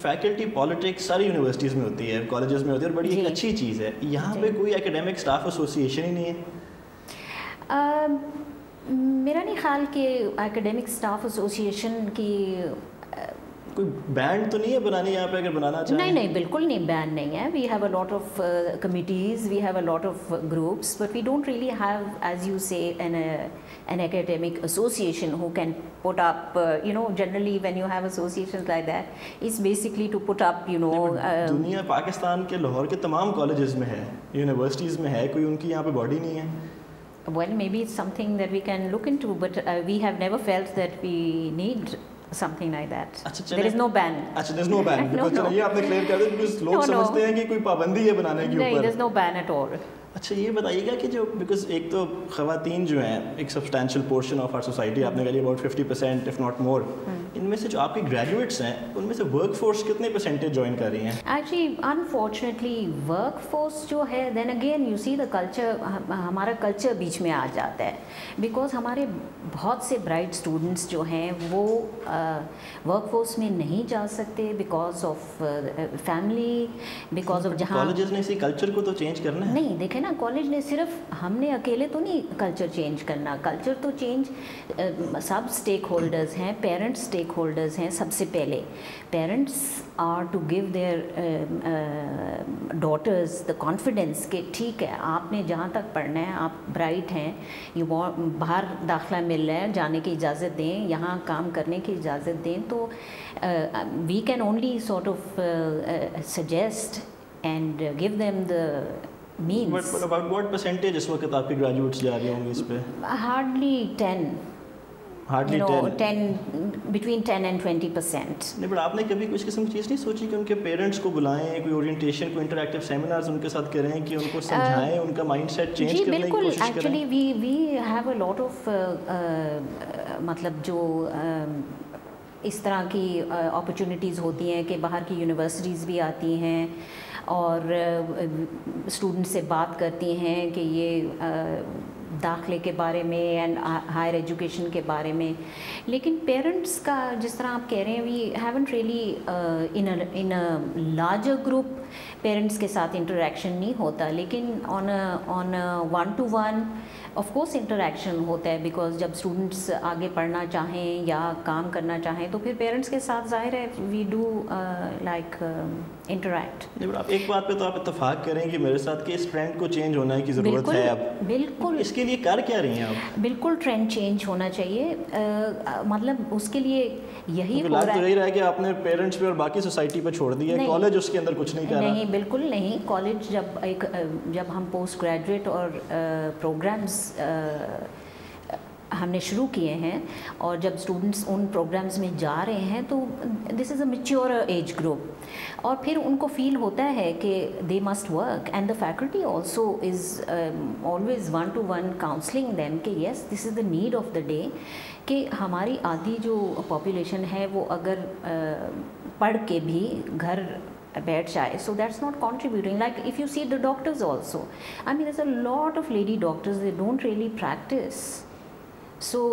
Faculty politics सारी universities में होती है, कॉलेजेस में होती है और बड़ी एक अच्छी चीज़ है। यहाँ पे कोई एकेडमिक स्टाफ एसोसिएशन ही नहीं है। मेरा नहीं ख्याल कि एकेडमिक स्टाफ एसोसिएशन की कोई बैंड तो नहीं है बनानी यहाँ पे, अगर बनाना चाहें? नहीं नहीं, बिल्कुल नहीं, बैन नहीं है। We have a lot of committees, we have a lot of groups, but we don't really have, as you say, an academic association who can put up, generally when you have associations like that, it's basically to put up, दुनिया पाकिस्तान के लाहौर के तमाम colleges में है, universities में है, कोई उनकी यहाँ पे बॉडी नहीं है। Well, maybe it's something that we can look into, but we have never felt that we need something like that. There is no ban. अच्छा, there's no ban. No. ये आपने क्लियर कर दिया, because लोग समझते हैं कि कोई पाबंदी है बनाने के ऊपर। नहीं, there's no ban at all. अच्छा, ये बताइएगा कि जो, बिकॉज एक तो ख़वातीन जो हैं एक substantial portion of our society, आपने कहा अबाउट 50% इफ़ नॉट मोर, इनमें से जो आपके ग्रेजुएट्स हैं उनमें से वर्कफोर्स कितने परसेंटेज ज्वाइन कर रही हैं? एक्चुअली अनफॉर्चुनेटली वर्कफोर्स जो है, then again you see the culture, हमारा कल्चर बीच में आ जाता है, बिकॉज हमारे बहुत से ब्राइट स्टूडेंट्स जो हैं वो वर्कफोर्स में नहीं जा सकते because of family, because of जहाँ कॉलेजेस ने इसी कल्चर को तो चेंज करना है। नहीं, देखें ना, कॉलेज ने सिर्फ, हमने अकेले तो नहीं कल्चर चेंज करना, कल्चर तो चेंज सब स्टेक होल्डर्स हैं, पेरेंट्स स्टेक होल्डर्स हैं। सबसे पहले parents are to give their daughters the confidence कि ठीक है, आपने जहाँ तक पढ़ना है, आप ब्राइट हैं, यू बाहर दाखिला मिल रहा है, जाने की इजाज़त दें, यहाँ काम करने की इजाज़त दें। तो we can only sort of suggest and give them the means. But about what percentage इस वक्त आपके ग्रेजुएट्स जा रहे होंगे इस पे? Hardly 10. Hardly 10. Between 10 and 20%. नहीं, but आपने कभी कुछ किस्म की चीज़ नहीं सोची कि उनके पेरेंट्स को बुलाएं, कोई ओरिएंटेशन, कोई इंटरैक्टिव सेमिनार्स उनके साथ करें कि उनको समझाएं, उनका माइंडसेट चेंज करने की कोशिश करें? Actually we have a lot of मतलब जो इस तरह की अपॉर्चुनिटीज़ होती हैं कि बाहर की यूनिवर्सिटीज़ भी आती हैं और स्टूडेंट से बात करती हैं कि ये दाखिले के बारे में एंड हायर एजुकेशन के बारे में। लेकिन पेरेंट्स का, जिस तरह आप कह रहे हैं, we haven't really in a larger group parents के साथ इंटरेक्शन नहीं होता, लेकिन on one to one of course interaction होता है, बिकॉज जब स्टूडेंट्स आगे पढ़ना चाहें या काम करना चाहें तो फिर पेरेंट्स के साथ जाहिर है वी डू लाइक इंटरैक्ट। आप एक बात पे तो आप इत्तेफाक करें कि मेरे साथ कि इस ट्रेंड को चेंज होने की ज़रूरत है अब। बिल्कुल, इसके लिए कर क्या रही हैं आप? बिल्कुल ट्रेंड चेंज होना चाहिए, मतलब उसके लिए यही हो रहा है। तो यही रहा है कि आपने पेरेंट्स पे और बाकी सोसाइटी पे छोड़ दिया, कॉलेज उसके अंदर कुछ नहीं कर रहा। नहीं, बिल्कुल नहीं। कॉलेज जब हम पोस्ट ग्रेजुएट और प्रोग्राम्स हमने शुरू किए हैं और जब स्टूडेंट्स उन प्रोग्राम्स में जा रहे हैं तो this is a mature age group, और फिर उनको फील होता है कि they must work and the faculty also is always one to one counselling them कि yes this is the need of the day, कि हमारी आधी जो पॉपुलेशन है वो अगर पढ़ के भी घर बैठ जाए, so that's not contributing. Like if you see the doctors also, I mean there's a lot of lady doctors, they don't really practice, so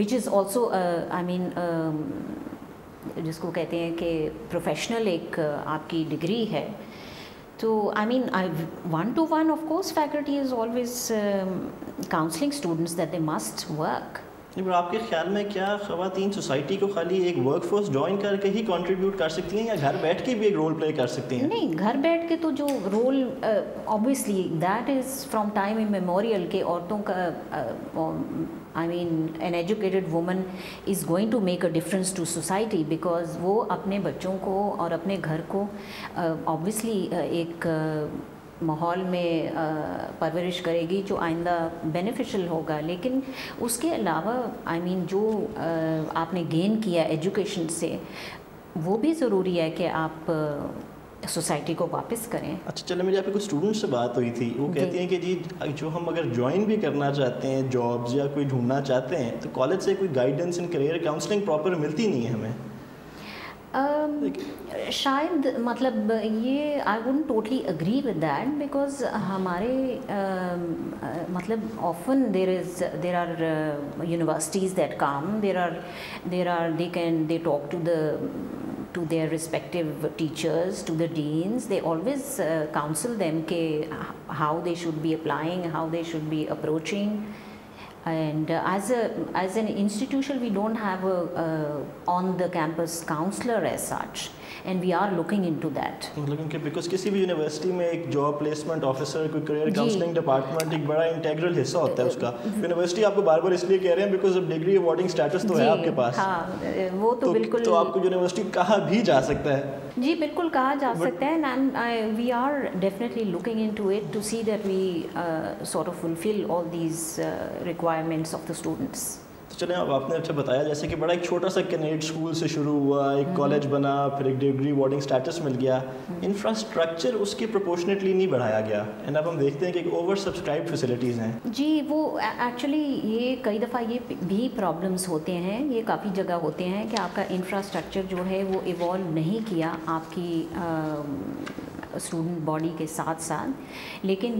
which is also I mean जिसको कहते हैं कि प्रोफेशनल एक आपकी डिग्री है। तो I mean one to one of course faculty is always counselling students that they must work. पर आपके ख्याल में क्या ख़वातीन सोसाइटी को खाली एक वर्कफोर्स ज्वाइन करके ही कंट्रीब्यूट कर सकती हैं या घर बैठ के भी एक रोल प्ले कर सकती हैं? नहीं, घर बैठ के तो जो role obviously that is from time immemorial के औरतों का I mean an educated woman is going to make a difference to society because वो अपने बच्चों को और अपने घर को obviously एक माहौल में परवरिश करेगी जो आइंदा बेनिफिशियल होगा। लेकिन उसके अलावा आई मीन जो आपने गेन किया एजुकेशन से वो भी ज़रूरी है कि आप सोसाइटी को वापस करें। अच्छा, चलो मेरी आपकी कुछ स्टूडेंट से बात हुई थी, वो कहती हैं कि जी जो हम अगर ज्वाइन भी करना चाहते हैं जॉब्स या कोई ढूंढना चाहते हैं तो कॉलेज से कोई guidance and career counselling proper मिलती नहीं है हमें। शायद मतलब ये I wouldn't totally agree with that because हमारे मतलब often there are universities that come, they talk to the to their respective teachers, to the deans. They always counsel them ke how they should be applying, how they should be approaching. And as an institution, we don't have a on the campus counselor as such, and we are looking into that. मतलब कि because किसी भी university में एक job placement officer, कोई career counselling department एक बड़ा integral हिस्सा होता है उसका. यूनिवर्सिटी आपको बार बार इसलिए कह रहे हैं बिकॉज डिग्री अवॉर्डिंग स्टेटस तो है आपके पास. हाँ, वो तो बिल्कुल. तो आपको यूनिवर्सिटी कहाँ भी जा सकता है. जी बिल्कुल कहा जा सकता है. And we are definitely looking into it to see that we sort of fulfil all these requirements of the students. तो चलें, अब आपने अच्छा बताया जैसे कि बड़ा एक छोटा सा कैनेड स्कूल से शुरू हुआ, एक कॉलेज बना, फिर एक डिग्री अवॉर्डिंग स्टेटस मिल गया. इंफ्रास्ट्रक्चर उसके प्रोपोर्शनेटली नहीं बढ़ाया गया, एंड अब हम देखते हैं कि ओवर सब्सक्राइब्ड फैसिलिटीज़ हैं. जी, वो एक्चुअली ये कई दफ़ा ये भी प्रॉब्लम्स होते हैं, ये काफ़ी जगह होते हैं कि आपका इंफ्रास्ट्रक्चर जो है वो इवॉल्व नहीं किया आपकी स्टूडेंट बॉडी के साथ साथ. लेकिन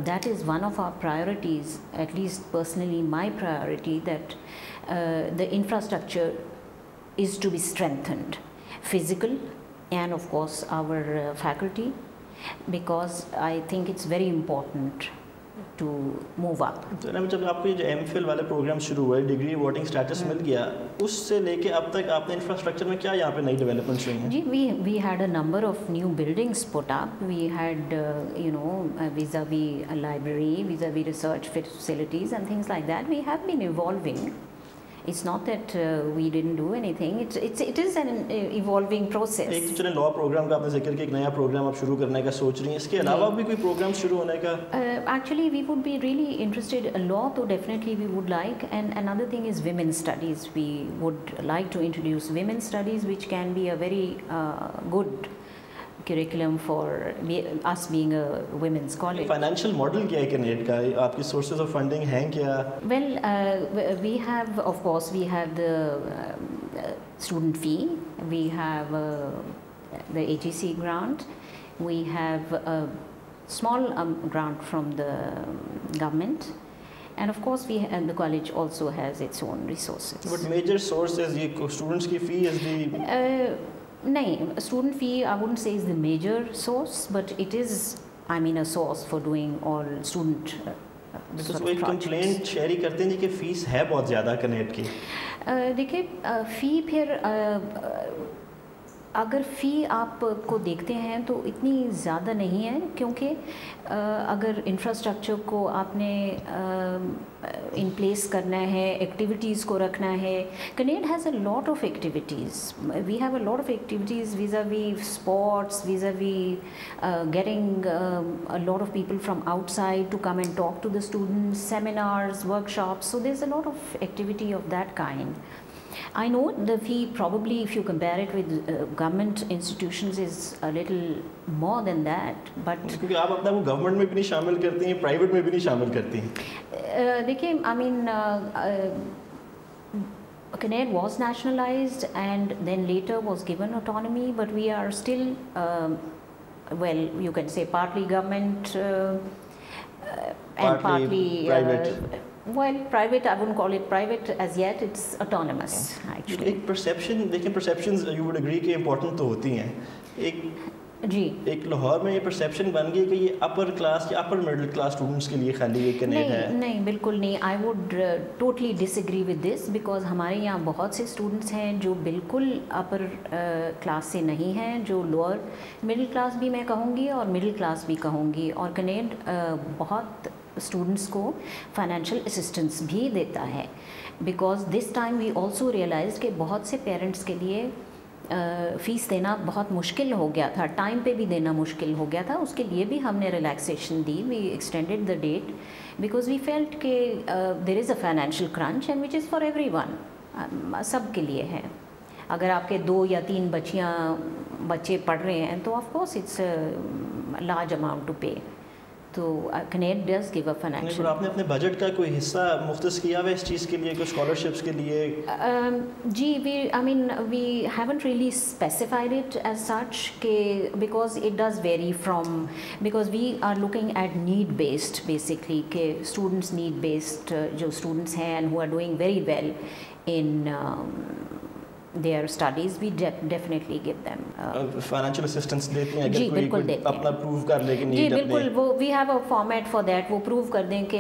that is one of our priorities, at least personally my priority, that the infrastructure is to be strengthened, physical and of course our faculty, because I think it's very important to move up. तो ना जब आपको ये जो MPhil वाले programme शुरू हुए, degree awarding status मिल गया, उससे लेके अब तक आपने इंफ्रास्ट्रक्चर में क्या यहाँ पे नई डेवलपमेंट्स हुई हैं? जी, we had a number of new buildings put up. We had vis-a-vis a library, vis-a-vis research facilities and things like that. We have been evolving. It's not that we didn't do anything. It is an evolving process. एक तो चले law programme का आपने जिक्र किया, एक नया programme आप शुरू करने का सोच रही हैं, इसके अलावा भी कोई प्रोग्राम शुरू होने का? Actually, we would be really interested. Law, तो definitely we would like, and another thing is women's studies. We would like to introduce women's studies, which can be a very good curriculum for us being a women's college. Financial model क्या है canned का? आपकी sources of funding हैं क्या? Well, we have, of course, we have the student fee, we have the HEC grant, we have a small grant from the government, and of course the college also has its own resources. But major source is ये students की fee is the नहीं, student fee I wouldn't say is the major source, but it is, I mean, a source for doing all student because वो एक complaint share करते हैं जी कि fees है बहुत ज़्यादा कैनेड की. देखिए, फ़ी फिर अगर फ़ी आपको देखते हैं तो इतनी ज़्यादा नहीं है, क्योंकि अगर इंफ्रास्ट्रक्चर को आपने इन प्लेस करना है, एक्टिविटीज़ को रखना है. CNED has a lot of activities. We have a lot of activities vis-a-vis sports, vis-a-vis getting a lot of people from outside to come and talk to the students, seminars, workshops. So there's a lot of activity of that kind. I know the fee probably, if you compare it with government institutions, is a little more than that, but क्योंकि आप अपना वो government में भी नहीं शामिल करती हैं, प्राइवेट में भी नहीं शामिल करती हैं. देखिए, I mean, CNED was nationalized and then later was given autonomy, but we are still, well, you can say partly government and partly private. Well, private, I wouldn't call it private as yet. It's autonomous, actually. एक perception, देखिए perceptions you would agree कि important तो होती हैं. एक लाहौर में ये perception बन गई कि ये upper class या upper middle class students के लिए खाली ये कैनेड है. नहीं, बिल्कुल नहीं. I would totally disagree with this, because हमारे यहाँ बहुत से students हैं जो बिल्कुल upper class से नहीं हैं, जो lower middle class भी मैं कहूँगी और middle class भी कहूँगी. और कैनेड बहुत स्टूडेंट्स को फाइनेंशियल असिस्टेंस भी देता है, because this time we also realise कि बहुत से पेरेंट्स के लिए फ़ीस देना बहुत मुश्किल हो गया था, टाइम पे भी देना मुश्किल हो गया था. उसके लिए भी हमने रिलैक्सेशन दी. We extended the date because we felt के there is a financial crunch and which is for everyone, सब के लिए है. अगर आपके 2 या 3 बच्चे पढ़ रहे हैं तो of course it's large amount to pay. तो CNED does give a financial. पर आपने अपने बजट का कोई हिस्सा मुख्तस किया हुआ इस चीज़ के लिए, कुछ स्कॉलरशिप्स के लिए? जी, we haven't really specified it as such, because it does vary from, because we are looking at need based basically, के students need based जो students हैं and who are doing very well in their studies, we definitely give them. Financial assistance देती हैं जी अगर बिल्कुल कोई देते अपना हैं। प्रूव कर ले कि जी नीट बिल्कुल, वो we have a format for that, वो प्रूव कर दें कि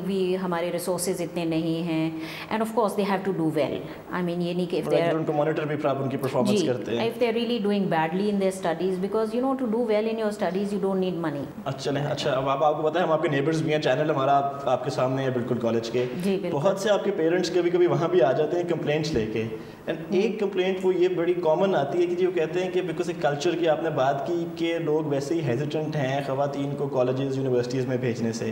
वी हमारे रिसोर्सेज इतने नहीं हैं, and of course they have to do well. I mean ये नहीं कि इफ दे आर उनको मॉनिटर भी प्रॉपर उनकी परफॉर्मेंस करते हैं, if they are really doing badly in their studies, because you know to do well in your studies you don't need money. अच्छा अब आपको पता है हम आपके नेबर्स भी हैं, चैनल हमारा आपके सामने है बिल्कुल कॉलेज के। जी बिल्कुल। बहुत से आपके पेरेंट्स कभी कभी वहाँ भी आ जाते हैं कंप्लेंट्स लेके, एंड एक कंप्लेंट वो ये बड़ी कॉमन आती है कि जी वो कहते हैं कि बिकॉज एक कल्चर की आपने बात की कि लोग वैसे ही हेजिटेंट हैं ख़वातीन को कॉलेजेस यूनिवर्सिटीज़ में भेजने से,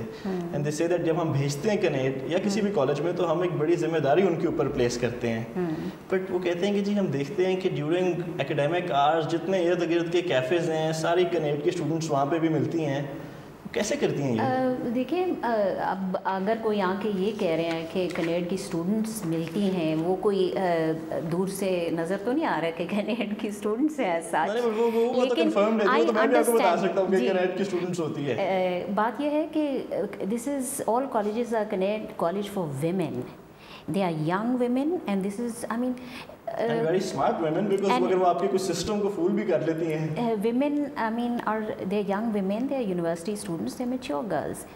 एंड दे से दैट जब हम भेजते हैं कनेट या किसी भी कॉलेज में तो हम एक बड़ी जिम्मेदारी उनके ऊपर प्लेस करते हैं, बट वो कहते हैं कि जी हम देखते हैं कि ड्यूरिंग एकेडमिक आवर्स जितने इर्द गिर्द के कैफ़ेज़ हैं सारी कनेट की स्टूडेंट्स वहाँ पर भी मिलती हैं, कैसे करती हैं ये? देखिए अब अगर कोई आके ये कह रहे हैं कि कनेड की स्टूडेंट्स मिलती हैं, वो कोई दूर से नज़र तो नहीं आ रहा है कि कनेड की स्टूडेंट्स है सच, वो तो कंफर्म है, तो मैं भी आपको बता सकता हूँ कि कनेड की स्टूडेंट्स होती है। बात ये है कि this is all colleges are Kinnaird college for women, they are young women and this is I mean and very smart women because अगर वो आपके कुछ सिस्टम को फूल भी कर लेती हैं। women I mean are they young women, they are university students, they are mature girls.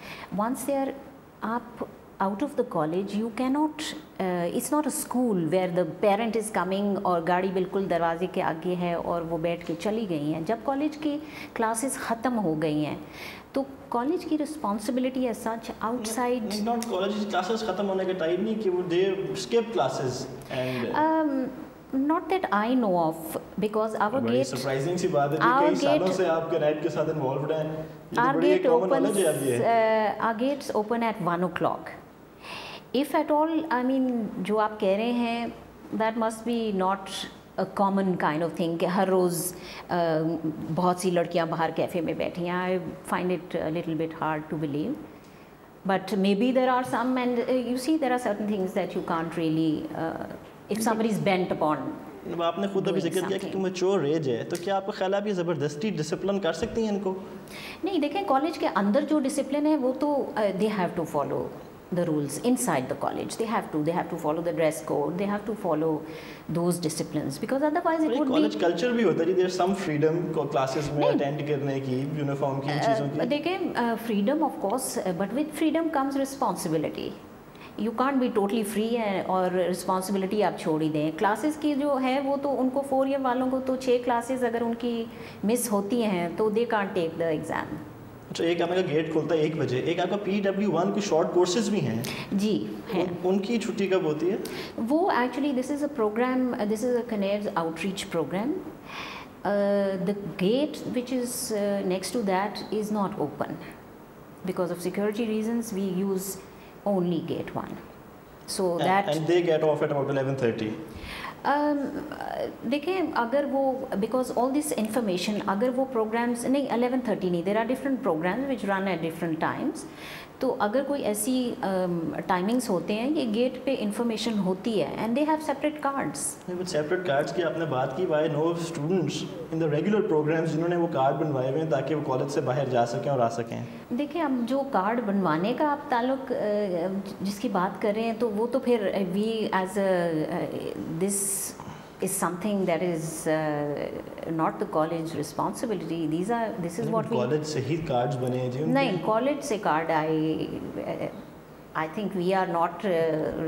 Once they are up out of the college you cannot it's not a school where the parent is coming और गाड़ी बिल्कुल दरवाजे के आगे है और वो बैठ के चली गई हैं। जब कॉलेज की क्लासेस ख़त्म हो गई हैं तो कॉलेज की रिस्पॉन्सिबिलिटी है such outside not college classes खत्म होने का टाइम नहीं कि वो they skip classes and not that I know of because our gate surprising सी बात है कि कई सालों से आप कनेट के साथ इन्वॉल्वड हैं। Our gate opens our gates open at 1 o'clock. If at all I mean जो आप कह रहे हैं that must be not a common kind of thing कि हर रोज़ बहुत सी लड़कियां बाहर कैफ़े में बैठी हैं। I find it a little bit hard to believe, but maybe there are some and you see there are certain things that you can't really if somebody is bent upon। आपने खुद अभी जिक्र किया कि mature age है, तो क्या आपको ख्याल है आप ये ज़बरदस्ती डिसिप्लिन कर सकती हैं इनको? नहीं, देखें कॉलेज के अंदर जो डिसिप्लिन है वो तो they have to follow the rules inside the college. They have to follow the dress code, they have to follow those disciplines because otherwise it would be college culture भी होता है, there is some freedom को classes में attend करने की, uniform की चीज़ों की। देखें freedom of course, but with freedom comes responsibility. You can't be totally free और रिस्पॉन्सिबिलिटी आप छोड़ ही दें। क्लासेस की जो है वो तो उनको 4 ईयर वालों को तो 6 क्लासेस अगर उनकी मिस होती हैं तो they can't take the exam. अच्छा, एक आपका गेट खुलता है 1 बजे, एक आपका PW1 कुछ शॉर्ट कोर्सेज भी हैं? जी हैं। उनकी छुट्टी कब होती है? वो actually this is a programme, this is a Kinnaird's outreach programme. The gate which is next to that is not open because of security reasons, we use only gate 1 so that and they get off at about 11:30. देखें अगर वो because all this information अगर वो programs नहीं 11:30 नहीं, there are different programs which run at different times, तो अगर कोई ऐसी टाइमिंग्स होते हैं ये गेट पे इंफॉर्मेशन होती है and they have separate cards. Separate cards की आपने बात की, why no students in the regular programmes जिन्होंने वो कार्ड बनवाए हुए हैं ताकि वो कॉलेज से बाहर जा सकें और आ सकें? देखिए अब जो कार्ड बनवाने का आप ताल्लुक जिसकी बात कर रहे हैं तो वो तो फिर we as this is something that is not the college responsibility. This is what we college से ही कार्ड्स बने हैं जी? नहीं, college से card I think we are not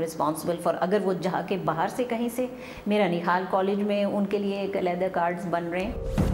responsible for अगर वो जाके बाहर से कहीं से, मेरा नहीं ख्याल कॉलेज में उनके लिए एक अलग कार्ड्स बन रहे हैं।